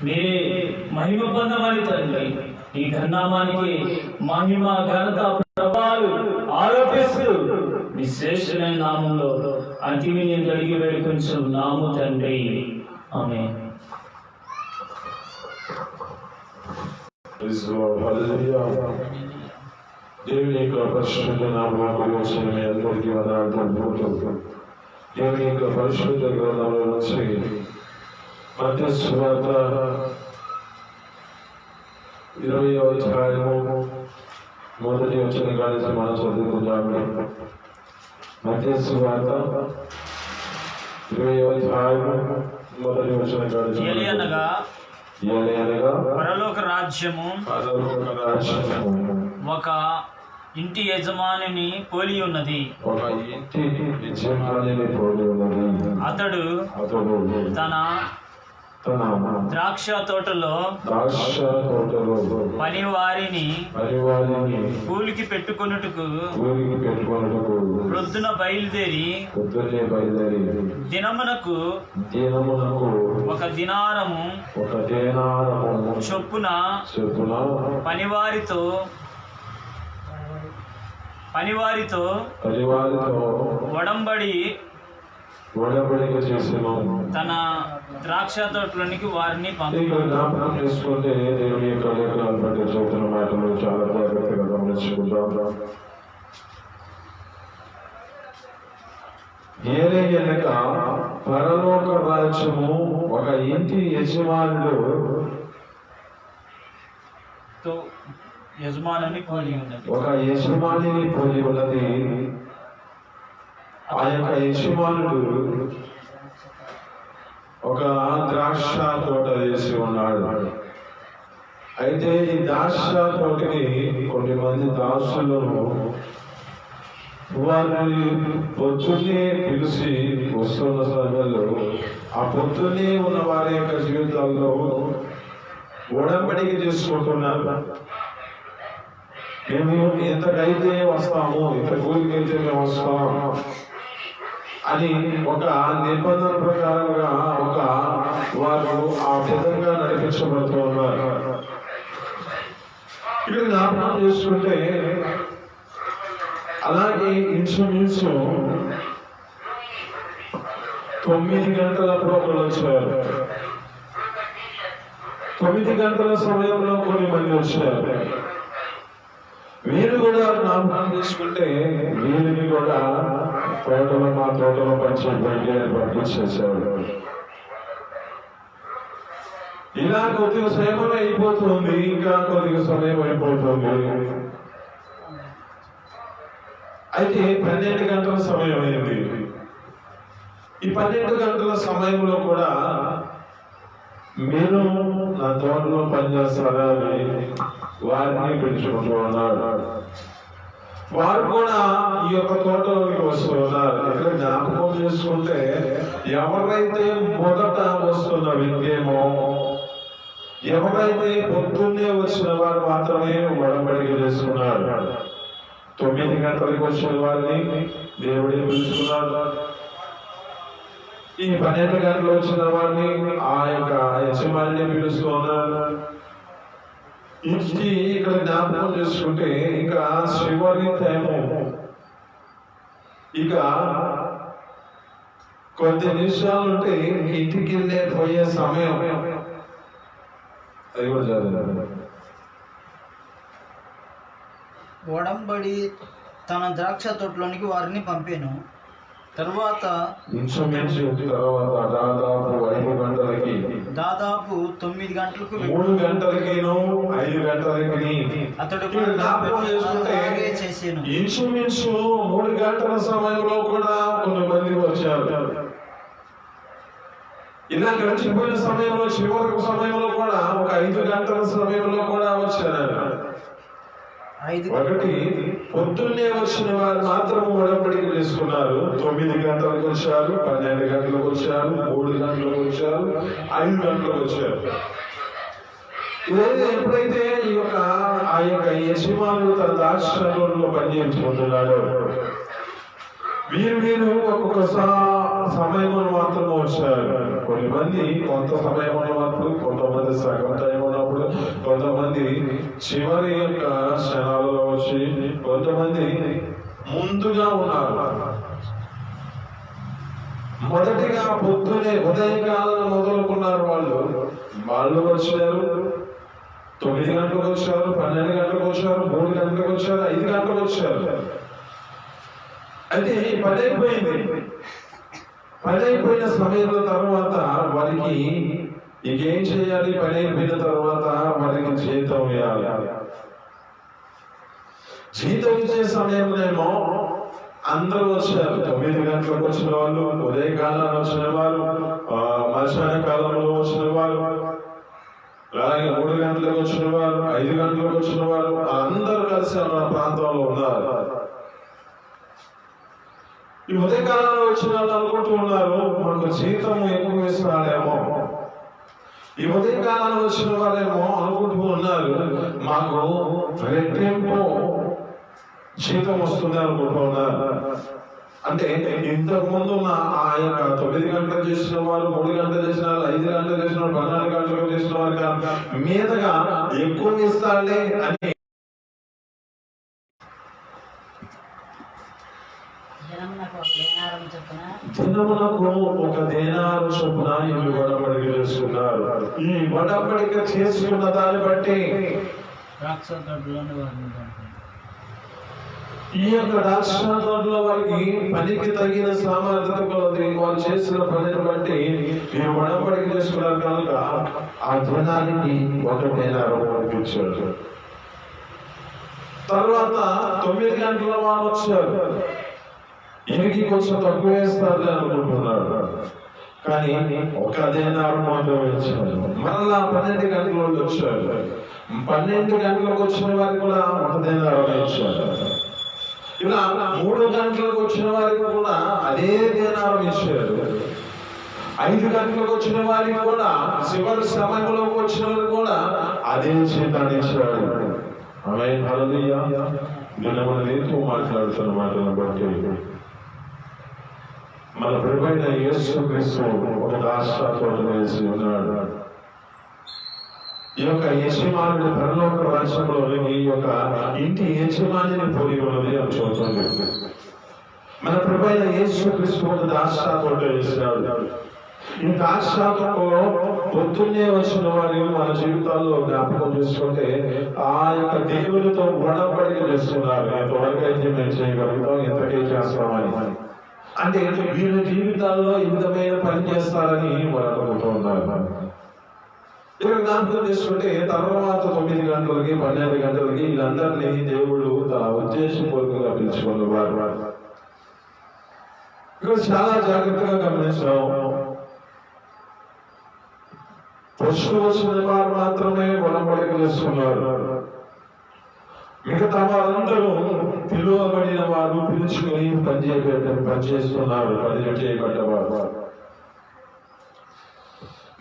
మీరే మహిమ పొందమని తండ్రి ఈ ఘనామానికి మహిమ ఘనత ప్రభావాలు ఆరోపిస్తూ మీ శ్రేష్టమైన నామంలో అంతిమీయం కలిగి వేడుకొంచున్నాము తండ్రి. ఆమేన్. దేవుని యొక్క పరిశుద్ధ నామమునకు వచ్చిన మీ అందరికీ వందనాలు. దేవుని యొక్క పరిశుద్ధ గ్రంథంలో నుంచి మత్తయి సువార్త 20వ అధ్యాయము మొదటి వచనం కానించి మనం చదువుకుందాము. మత్తయి సువార్త 20వ అధ్యాయము మొదటి వచనం కానించి పరలోక రాజ్యము ఒక ఇంటి యజమానిని పోలి ఉన్నది. అతడు తన ద్రాక్ష తోటలో పనివారిని కూలికి పెట్టుకొనుటకు ప్రొద్దున బయలుదేరి దినమునకు ఒక దినారము చొప్పున పనివారితో ఒడంబడి తన ద్రాక్ష తోటలోనికి వారిని పంపించుకుంటే దేవుని యొక్క లేఖనాలు బట్టి చదువుతున్న మాటలు చాలా జాగ్రత్తగా గమనించుకుంటాం. ఏలయనక పరలోక రాజ్యము ఒక ఇంటి యజమానుడు ఒక యజమానిని పోలి ఉన్నది. ఆ యొక్క యజమానుడు ఒక ద్రాక్ష తోట వేసి ఉన్నాడు. అయితే ఈ ద్రాక్ష తోటకి కొన్ని మంది దాసులను వారిని పొద్దున్నే పిలిచి వస్తున్న సమయంలో ఆ పొద్దున్నే ఉన్న వారి యొక్క జీవితాల్లో ఒడంబడిక చేసుకుంటున్నారు. మేము ఎంతకైతే వస్తాము, ఇంత కూలికైతే మేము వస్తాము అని ఒక నిబంధన ప్రకారంగా వారు ఆ విధంగా నడిపించబడుతూ ఉన్నారు. ఇక్కడ జ్ఞాపకం చేసుకుంటే అలాగే ఇంచుమించు 9 గంటలప్పుడు ఒకరు వచ్చారు. 9 గంటల సమయంలో కొన్ని మంది వచ్చారు. వీరు కూడా జ్ఞాపకం చేసుకుంటే వీరిని కూడా మా తోటలో పంపించేసాడు. ఇలా కొద్దిగా సమయం అయిపోతుంది, ఇంకా కొద్దిగా సమయం అయిపోతుంది. అయితే 12 గంటల సమయం అయింది. ఈ 12 గంటల సమయంలో కూడా మీరు నా తోటలో పనిచేస్తారా అని వారిని పిలుచుకుంటూ ఉన్నారు. వారు కూడా ఈ యొక్క తోటలోకి వస్తూ ఉన్నారు. ఇక్కడ జ్ఞాపకం చేసుకుంటే ఎవరైతే మొదట వస్తున్న వ్యక్తేమో, ఎవరైతే పొద్దున్నే వచ్చిన వారు మాత్రమే ఒడంబడిక చేసుకున్నారు. 9 గంటలకు వచ్చిన వారిని దేవుడే పిలుచుకున్నాడు. ఈ 12 గంటలు వచ్చిన వారిని ఆ యొక్క యజమానిని పిలుచుకున్నారు. ఇక్కడ జ్ఞాపకం చేసుకుంటే ఇంకా చివరి టైము, ఇక కొద్ది నిమిషాలు ఉంటే ఇంటికి పోయే సమయం. అది కూడా చదివారు. ఒడంబడి తన ద్రాక్ష తోటలోనికి వారిని పంపాను. తర్వాత దాదాపు 9 గంటలకు 3 గంటలకి 5 గంటలకి అతడు చేసాను. ఇంచుమించు 3 గంటల సమయంలో కూడా కొన్ని మంది వచ్చారు. ఇలా గడిచిపోయిన సమయంలో చివరి సమయంలో కూడా ఒక 5 గంటల సమయంలో కూడా వచ్చారు. ఒకటి పొద్దున్నే వచ్చిన వారు మాత్రం ఒడంబడిక చేసుకున్నారు. 9 గంటలకు వచ్చారు, 12 గంటలకు వచ్చారు, 3 గంటలకు వచ్చారు, 5 గంటలకు వచ్చారు. ఎప్పుడైతే ఆ యొక్క యజమానుడు తన ద్రాక్షలో పనిచేసుకుంటున్నాడో వీరు ఒక్కొక్క సమయంలో మాత్రం వచ్చారు. కొంతమంది కొంత సమయం ఉన్నప్పుడు, కొంతమంది సగం టైం ఉన్నప్పుడు, కొంతమంది చివరి యొక్క క్షణాలలో వచ్చి, కొంతమంది ముందుగా ఉన్నారు. మొదటిగా పొద్దునే ఉదయకాలను మొదలుకున్నారు. వాళ్ళు వచ్చారు. 9 గంటలకు వచ్చారు, 12 గంటలకు వచ్చారు, 3 గంటలకు వచ్చారు, 5 గంటలకు వచ్చారు. అయితే పని అయిపోయింది. పని అయిపోయిన సమయంలో తర్వాత వారికి ఇంకేం చేయాలి? పని అయిపోయిన తర్వాత వారికి జీతం ఇవ్వాలి. జీతం ఇచ్చే సమయంలో అందరూ వచ్చారు. 9 గంటలకు వచ్చిన వాళ్ళు, ఉదయకాలంలో వచ్చిన వారు, మధ్యాహ్న కాలంలో వచ్చిన వారు, అలాగే 3 గంటలకు వచ్చిన వారు, 5 గంటలకు వచ్చిన వారు, అందరూ కలిసి మన ప్రాంతంలో ఉన్నారు. ఈ ఉదయకాలంలో వచ్చిన వాళ్ళు అనుకుంటూ ఉన్నారు, మనకు జీతం ఎక్కువ ఇస్తున్నాడేమో. ఈ ఉదయకాలంలో వచ్చిన వారేమో అనుకుంటూ ఉన్నారు, మాకు రెట్టింపు జీతం వస్తుంది అనుకుంటూ ఉన్నారు. అంటే ఇంతకు ముందు ఆ యొక్క 9 గంటలు చేసిన వారు, 3 గంటలు చేసిన వాళ్ళు, 5 గంటలు చేసిన వారు, 14 గంటలు చేసిన వారు మీదగా ఎక్కువ ఇస్తాడే అని దినమునకు 1 దేనారు చొప్పున ఇల్లు వడబడిక చేసుకున్నారు. ఈ వడబడిక చేసుకున్న దాన్ని బట్టి ఈ యొక్క ద్రాక్ష తోటలో వారికి పనికి తగిన సామర్థ్యత కొలది వారు చేసిన పనిని బట్టి ఈ వడబడిక చేసుకున్నారు కనుక ఆ దినానికి 1 దేనారు ఇచ్చారు. తర్వాత 9 గంటల వారు వచ్చారు. ఇంటికి కొంచెం తక్కువ వేస్తారు అనుకుంటున్నాడు, కానీ 1 దేనారు మాత్రమే ఇచ్చారు. మరలా 12 గంటల వచ్చారు. 12 గంటలకు వచ్చిన వారికి కూడా 1 దేనారు ఇచ్చారు. ఇలా 3 గంటలకు వచ్చిన వారికి కూడా అదే దేనారం ఇచ్చారు. 5 గంటలకు వచ్చిన వారికి కూడా, చివరి సమయంలోకి వచ్చిన వారికి కూడా అదే జీతాన్ని ఇచ్చాడు. ఆమేన్, హల్లెలూయా. నిన్న మనం ఏంటో మాట్లాడుతున్న మాటలను బట్టి మన ప్రభువైన యేసుక్రీస్తు ఒక ద్రాక్ష తోట వేసి ఉన్నాడు. ఈ యొక్క యజమానుడి పరలోక రాజ్యంలోని ఈ యొక్క ఇంటి యజమానిని పోలి ఉన్నది అని చూస్తుంది. మన ప్రభువైన యేసుక్రీస్తు ఒక ద్రాక్ష తోట వేసినాడు. ఈ ద్రాక్ష తోటలో పొద్దున్నే వచ్చిన వారిని మన జీవితాల్లో జ్ఞాపకం చేసుకుంటే ఆ యొక్క దేవునితో ఉడబడిక చేస్తున్నారు. ఎంతవరకు అయితే మేము చేయగలుగుతాం, ఎంతకే చేస్తామని. అంటే వీళ్ళ జీవితాల్లో ఈ విధమైన పని చేస్తారని వారు అనుకుంటూ ఉన్నారు. ఇక్కడ జ్ఞాపకం చేసుకుంటే తర్వాత 9 గంటలకి 12 గంటలకి వీళ్ళందరినీ దేవుడు తన ఉద్దేశపూర్వకంగా పిలుచుకున్నవారు. ఇక్కడ చాలా జాగ్రత్తగా గమనించాం. ఫస్ట్ వచ్చిన వారు మాత్రమే ఉడబడిక చేసుకున్నారు. మిగతా వారందరూ పిలువబడిన వారు, పిలుచుకుని పనిచేస్తున్నారు, పని చేయబడ్డవారు.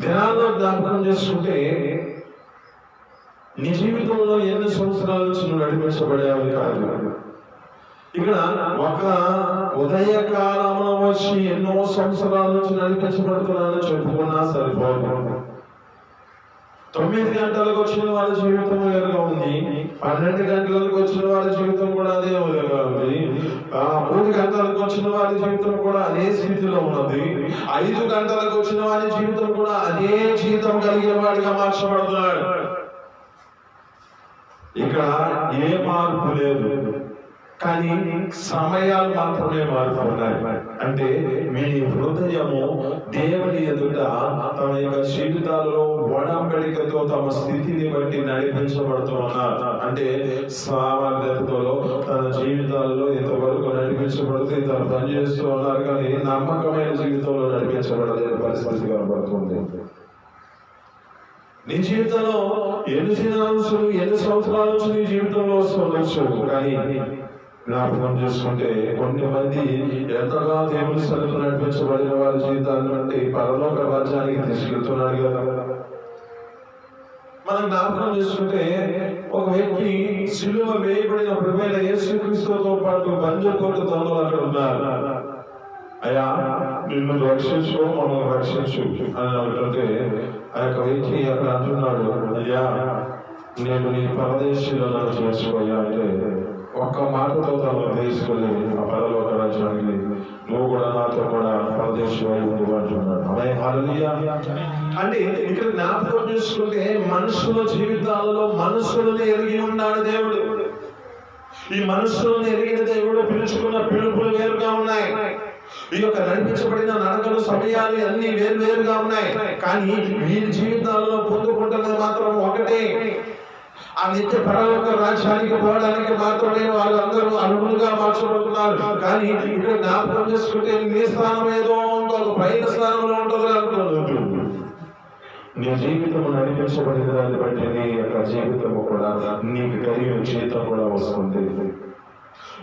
దినాల్లో జ్ఞాపకం చేసుకుంటే నీ జీవితంలో ఎన్ని సంవత్సరాల నుంచి నువ్వు నడిపించబడేవి కాదు. ఇక్కడ ఒక ఉదయకాలంలో వచ్చి ఎన్నో సంవత్సరాల నుంచి నడిపించబడుతున్నానని చెప్పుకున్నా సరిపోదు. 9 గంటలకు వచ్చిన వారి జీవితం వేరుగా ఉంది, 12 గంటలకు వచ్చిన వారి జీవితం కూడా అదే విధంగా ఉంది, 3 గంటలకు వచ్చిన వారి జీవితం కూడా అదే స్థితిలో ఉన్నది, 5 గంటలకు వచ్చిన వారి జీవితం కూడా అదే జీవితం కలిగిన వాడిగా మార్చబడుతున్నాడు. ఇక్కడ ఏ మార్పు లేదు, కానీ సమయాలు మాత్రమే మారుతున్నాయి. అంటే మీ హృదయము దేవుని ఎదుట తమ యొక్క జీవితాలలో ఒడంబడికతో తమ స్థితిని బట్టి నడిపించబడుతూ ఉన్నారు. అంటే సామర్థ్యతతో తన జీవితాల్లో ఇంతవరకు నడిపించబడుతూ తను పనిచేస్తూ ఉన్నారు, కానీ నమ్మకమైన జీవితంలో నడిపించబడలేని పరిస్థితి కనబడుతుంది. నీ జీవితంలో ఎన్ని సంవత్సరాల నుంచి నీ జీవితంలో వస్తుండొచ్చు, కానీ జ్ఞాపకం చేసుకుంటే కొన్ని మంది ఎంతగా దేవుని సన్నిధిలో నడిపించబడిన వారి జీవితాన్ని బట్టి పరలోక రాజ్యానికి తీసుకెళ్తున్నాడు కదా. మనం జ్ఞాపకం చేసుకుంటే ఒక వ్యక్తి సిలువ వేయబడిన ప్రభువైన యేసుక్రీస్తుతో పాటు బంజరు కొట్టు దొంగలు అక్కడ ఉన్నారు. అయ్యా నిన్ను రక్షించు మనం రక్షించు అని అంటుంటే ఆ యొక్క వ్యక్తి అక్కడ అంటున్నాడు, అయ్యా నేను నీ పరదేశంలో నన్ను చేసుకోయా అంటే ఒక్క మాటతో తను తీసుకుని ఆ పరలోక రాజ్యానికి నువ్వు కూడా నాతో కూడా పరదేశం అయి ఉండు అంటున్నాడు. అంటే ఇక్కడ జ్ఞాపకం చేసుకుంటే మనుషుల జీవితాలలో మనుషులను ఎరిగి ఉన్నాడు దేవుడు. ఈ మనుషులను ఎరిగిన దేవుడు పిలుచుకున్న పిలుపులు వేరుగా ఉన్నాయి. ఈ యొక్క నడిపించబడిన నడకలు సమయాలు అన్ని వేరువేరుగా ఉన్నాయి. కానీ వీరి జీవితాలలో పొందుకుంటున్నది మాత్రం ఒకటే, ఆ నిత్య పరలోక రాజ్యానికి పోవడానికి మాత్రమే వాళ్ళందరూ అర్హులుగా మార్చబడుతున్నారు. కానీ ఇక్కడ జ్ఞాపకం చేసుకుంటే నీ స్థానం ఏదో ఒక పైన స్థానంలో ఉంటుంది అనుకున్నాను. నీ జీవితం నడిపించబడిన దాన్ని బట్టి నీ యొక్క జీవితము కూడా నీకు కలిగిన జీవితం కూడా వస్తుంది.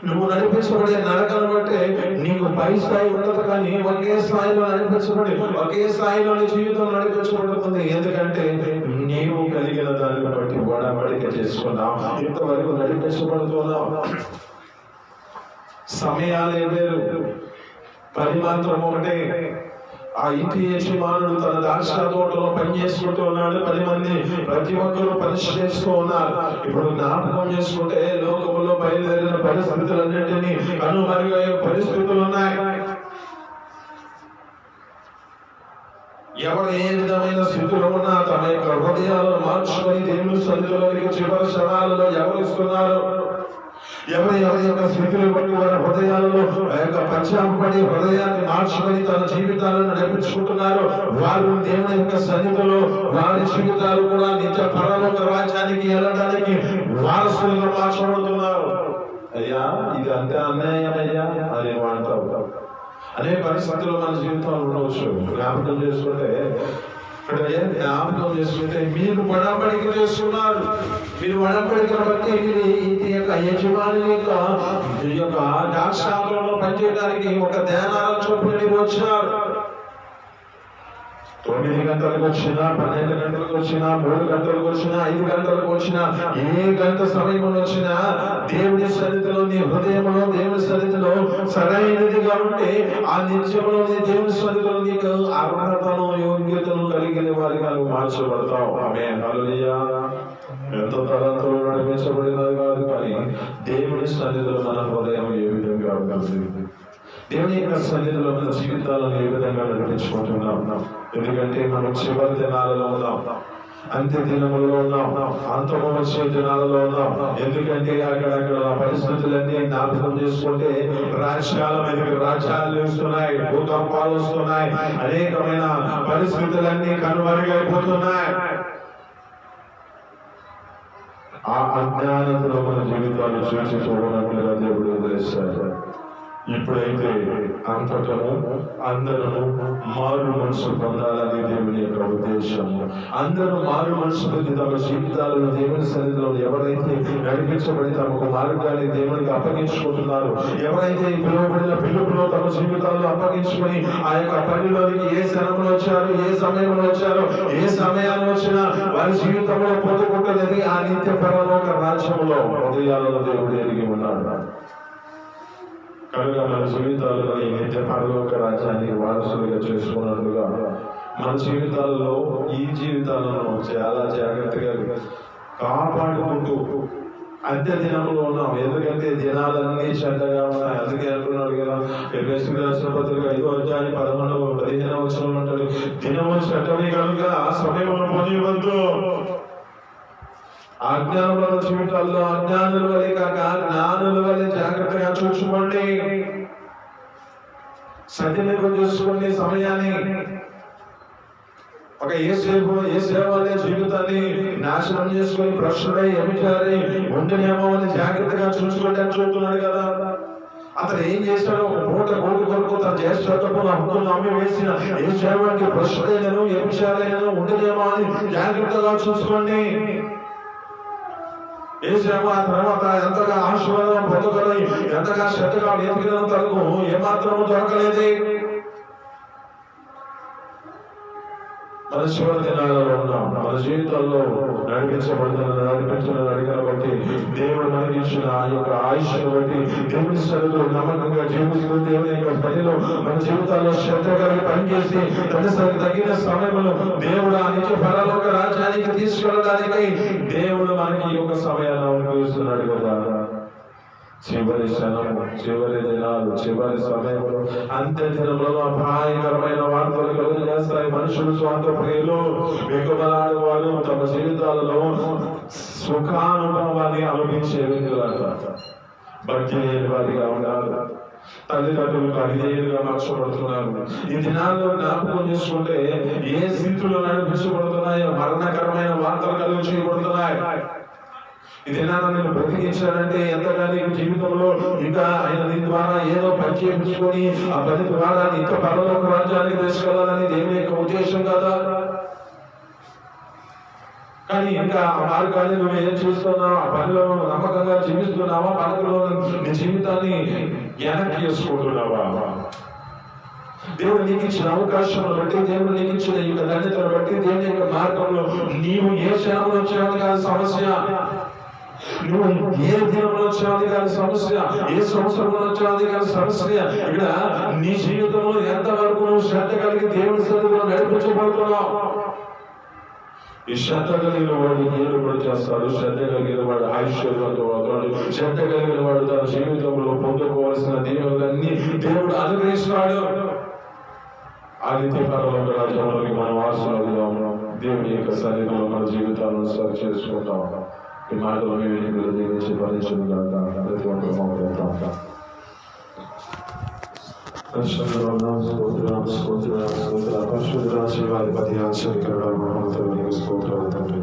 నువ్వు నడిపించబడే నడకను బట్టి నీకు పై స్థాయి ఉండదు, కానీ ఒకే స్థాయిలో నడిపించబడి ఒకే స్థాయిలో జీవితం నడిపించబడుతుంది. ఎందుకంటే నీవు కలిగిన దాన్ని బట్టి ఒడంబడిక చేసుకున్నావు, ఇంతవరకు నడిపించబడుతున్నావు. సమయాలే వేరు, పని మాత్రం ఒకటే. ఆ ఇంటి యజమానుడు తన ద్రాక్ష తోటలో పనిచేసుకుంటూ ఉన్నాడు, 10 మంది ప్రతి ఒక్కరూ పరిశీలిస్తూ ఉన్నారు. ఇప్పుడు జ్ఞాపకం చేసుకుంటే లోకంలో బయలుదేరిన పరిస్థితులన్నింటినీ కనుమరుగయ్యే పరిస్థితులు ఉన్నాయి. ఎవరు ఏ విధమైన స్థితిలో ఉన్నా తమ యొక్క హృదయాలను మార్చుకొని దేవుని సన్నిధిలోనికి చివరి క్షణాలలో ఎవరు ఇస్తున్నారు, ఎవరి యొక్క స్థితిని బట్టి వారి హృదయాలలో పశ్చాత్తాపడి హృదయాన్ని మార్చుకొని తన జీవితాలను నడిపించుకుంటున్నారు, వారు దేవుని యొక్క సన్నిధిలో వారి జీవితాలు కూడా నిత్య పరలోక రాజ్యానికి వెళ్ళడానికి వారసులుగా మార్చబడుతున్నారు. అయ్యా ఇది అంతే అన్యాయమయ్యా అని అంటావు. అనే పరిస్థితుల్లో మన జీవితంలో ఉండవచ్చు. జ్ఞాపకం చేసుకుంటే జ్ఞాపకం చేసుకుంటే మీరు ఒడంబడిక చేసుకున్నారు. మీరు ఒడంబడికను బట్టి ఇది యొక్క యజమాని యొక్క ద్రాక్షాలలో పనిచేయడానికి ఒక ధ్యానాల చొప్పున మీరు వచ్చారు. 9 గంటలకు వచ్చినా, 12 గంటలకు వచ్చినా, 3 గంటలకు వచ్చినా, 5 గంటలకు వచ్చినా, ఏ గంట సమయంలో వచ్చినా దేవుని సన్నిధిలో నీ హృదయంలో దేవుని సన్నిధిలో సరైనదిగా ఉంటే ఆ నిత్యంలో దేవుని సన్నిధిలో నీకు అర్హతను యోగ్యతను కలిగిన వారిగా నువ్వు మార్చబడతావు. ఆమేన్. హల్లెలూయా. ఎంత తలంతో నడిపించబడినది కాదు, కానీ దేవుని సన్నిధిలో మన హృదయం ఏ విధంగా ఉంటుంది, దేవుని యొక్క సన్నిధిలో మన జీవితాలను ఏ విధంగా నడిపించుకుంటున్నాం. ఎందుకంటే మనం చివరి దినాలలో ఉన్నాం, అంత్య దినములలో ఉన్నాం, అంతము వచ్చే దినాలలో ఉన్నాం. ఎందుకంటే అక్కడక్కడ పరిస్థితులన్నీ జ్ఞాపకం చేసుకుంటే రాజ్యాల మీదకి రాజ్యాలు వస్తున్నాయి, భూకంపాలు వస్తున్నాయి, అనేకమైన పరిస్థితులన్నీ కనుమరుగైపోతున్నాయి. ఆ అజ్ఞానంలో మన జీవితాలు చూసిపోవనట్లుగా దేవుడు వదిలేశారు. ఇప్పుడైతే అంతటను అందరూ మారు మనసు పొందాలని దేవుని యొక్క ఉద్దేశము. అందరూ మారు మనసు పొంది తమ జీవితాలను దేవుని సన్నిధిలో ఎవరైతే నడిపించబడి తమకు మార్గాన్ని దేవునికి అప్పగించుకుంటున్నారు, ఎవరైతే ఈ పిలువబడిన పిలుపులో తమ జీవితాలను అప్పగించుకొని ఆ యొక్క పనిలోనికి ఏ క్షణంలో వచ్చారు, ఏ సమయంలో వచ్చారో, ఏ సమయాన్ని వచ్చినా వారి జీవితంలో పొందుకుంటున్నది ఆ నిత్య పరలోక రాజ్యంలో హృదయాలలో దేవుడు ఎరిగి ఉన్నాడు. కనుక మన జీవితాలలో ఈ నిత్య పరలోక రాజ్యాన్ని వారసులుగా చేసుకున్నట్లుగా మన జీవితాలలో ఈ జీవితాలను చాలా జాగ్రత్తగా కాపాడుకుంటూ అంత్య దినంలో ఉన్నాం. ఎందుకంటే దినాలన్నీ చెడ్డగా ఉన్నాయి. అందుకే అంటున్నాడు కదా, ఎఫెసీయులకు రాసిన పత్రిక 5వ అధ్యాయం 11వ 15వ వచనంలో ఉంటాడు, దినము చెడ్డవి కనుక సమయమును పొందివద్దు. అజ్ఞానుల జీవితాల్లో అజ్ఞానుల వలె కాక జ్ఞానుల వలె జాగ్రత్తగా చూసుకోండి, సద్వినియోగం చేసుకోండి సమయాన్ని. ఒక ఏసేపు అనే జీవితాన్ని నాశనం చేసుకొని భ్రష్టుడై వ్యభిచారి ఉంటేనేమో అని జాగ్రత్తగా చూసుకోండి అని చెబుతున్నాడు కదా. అతను ఏం చేశాడు, ఒక పూట కోటి కొరకు తన జ్యేష్ఠత్వపు హక్కులను అమ్మి వేసిన ఏసేపుకి భ్రష్టుడైనను వ్యభిచారైనను ఉండేనేమో అని జాగ్రత్తగా చూసుకోండి. ఏసేపు ఆ తర్వాత ఎంతగా ఆశీర్వాదం పొందుకొని ఎంతగా శ్రద్ధగా వెతికిన తనకు ఏమాత్రము దొరకలేదు. మన చివరి దినాలలో ఉన్నాం. మన జీవితాల్లో నడిపించిన అడిగిన బట్టి దేవుడు మనకి ఇచ్చిన ఆ యొక్క ఆయుష్ను బట్టి దేవుని సన్నిధిలో నమ్మకంగా జీవిస్తూ దేవుని యొక్క పనిలో మన జీవితాల్లో శ్రద్ధ కలిగి పనిచేసి తగిన సమయంలో దేవుడు ఆ నిత్య పరలోక రాజ్యానికి తీసుకెళ్ళడానికి దేవుడు మనకి ఈ యొక్క సమయాన్ని అనుభవిస్తున్నాడు కదా. చివరి క్షణము, చివరి దినాలు, చివరి సమయంలో అంత్య దినంలో అపాయకరమైన వార్తలు కలుగజేస్తాయి. మనుషులు స్వార్థ ప్రియులు, వెగుబలాడు వారు తమ జీవితాలలో సుఖానుభవాన్ని అనుభవించే వ్యక్తులంట. భక్తి లేని వారిగా ఉండాలి. తల్లిదండ్రులకు అవిధేయులుగా మార్చబడుతున్నారు. ఈ దినాల్లో జ్ఞాపకం చేసుకుంటే ఏ స్థితిలో నడిపించబడుతున్నాయో మరణకరమైన వార్తలు కలుగు చేయబడుతున్నాయి. ఇది నేను బ్రతికించాలంటే ఎంతగానో జీవితంలో ఇంకా ఆయన దీని ద్వారా ఏదో పని చేయించుకొని ఆ పని ద్వారా ఇంకా పరలోక రాజ్యానికి తీసుకెళ్లాలని దేవుని యొక్క ఉద్దేశం కదా. కానీ ఇంకా ఆ మార్గాన్ని నువ్వు ఏం చూస్తున్నావు? ఆ పనిలో నమ్మకంగా జీవిస్తున్నావా? పనిలో నీ జీవితాన్ని వెనక్కి వేసుకుంటున్నావా? దేవుడు నీకు ఇచ్చిన అవకాశం బట్టి, దేవుడు నీకు ఇచ్చిన ఈ ధన్యతను బట్టి, దేవుని యొక్క మార్గంలో నీవు ఏ క్షణంలో వచ్చావని కాదు సమస్య, నువ్వు ఏ దినంలో వచ్చావని కాదు సమస్య, ఏ సంవత్సరంలో వచ్చావని కాదు సమస్య. ఇక్కడ నీ జీవితంలో ఎంతవరకు నువ్వు శ్రద్ధ కలిగి దేవుని సన్నిధిలో నడిపించబడుతున్నావు. ఈ శ్రద్ధ కలిగిన వాడు ఏడు కూడా చేస్తాడు. శ్రద్ధ కలిగిన వాడు ఐశ్వర్యంతో అవుతాడు. శ్రద్ధ కలిగిన వాడు తన జీవితంలో పొందుకోవాల్సిన దీవులన్నీ దేవుడు అనుగ్రహిస్తాడు. ఆ నిత్య పరలోక రాజ్యంలోకి మనం వారసులుగా ఉన్నాం. దేవుని యొక్క సన్నిధిలో మన జీవితాలను సరి చేసుకుంటాం. ఈ మాటలు మేము దీవించి భరించిన ప్రతి ఒక్కరు స్తోత్రాధిపతి ఆశ్చర్యకరమైన స్తోత్రాలు తండ్రి.